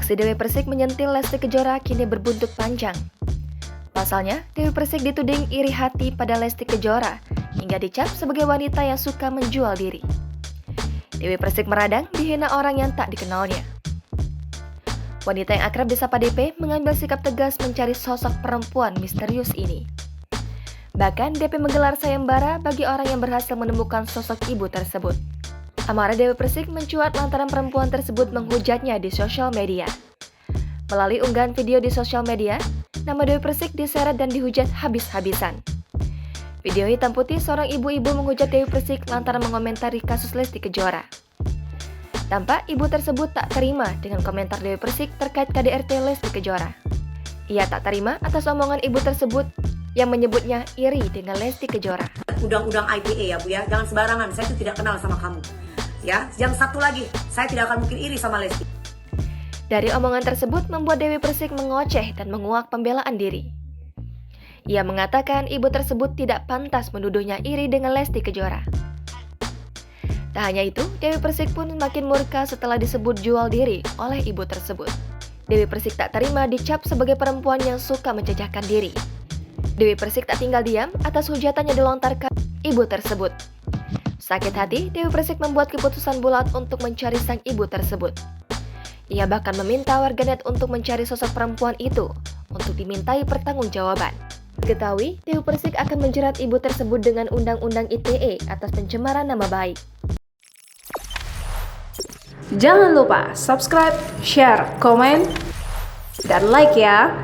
Aksi Dewi Persik menyentil Lesti Kejora kini berbuntut panjang. Pasalnya, Dewi Persik dituding iri hati pada Lesti Kejora hingga dicap sebagai wanita yang suka menjual diri. Dewi Persik meradang dihina orang yang tak dikenalnya. Wanita yang akrab disapa DP mengambil sikap tegas mencari sosok perempuan misterius ini. Bahkan DP menggelar sayembara bagi orang yang berhasil menemukan sosok ibu tersebut. Amarah Dewi Persik mencuat lantaran perempuan tersebut menghujatnya di sosial media. Melalui unggahan video di sosial media, nama Dewi Persik diseret dan dihujat habis-habisan. Video hitam putih seorang ibu-ibu menghujat Dewi Persik lantaran mengomentari kasus Lesti Kejora. Tampak ibu tersebut tak terima dengan komentar Dewi Persik terkait KDRT Lesti Kejora. Ia tak terima atas omongan ibu tersebut yang menyebutnya iri dengan Lesti Kejora. Undang-undang ITE ya Bu ya, jangan sembarangan, saya itu tidak kenal sama kamu. Ya, yang satu lagi, saya tidak akan mungkin iri sama Lesti. Dari omongan tersebut membuat Dewi Persik mengoceh dan menguak pembelaan diri. Ia mengatakan ibu tersebut tidak pantas menuduhnya iri dengan Lesti Kejora. Tak hanya itu, Dewi Persik pun makin murka setelah disebut jual diri oleh ibu tersebut. Dewi Persik tak terima dicap sebagai perempuan yang suka menjejakkan diri. Dewi Persik tak tinggal diam atas hujatan yang dilontarkan ibu tersebut. Sakit hati, Dewi Persik membuat keputusan bulat untuk mencari sang ibu tersebut. Ia bahkan meminta warganet untuk mencari sosok perempuan itu untuk dimintai pertanggungjawaban. Diketahui, Dewi Persik akan menjerat ibu tersebut dengan Undang-Undang ITE atas pencemaran nama baik. Jangan lupa subscribe, share, komen, dan like ya!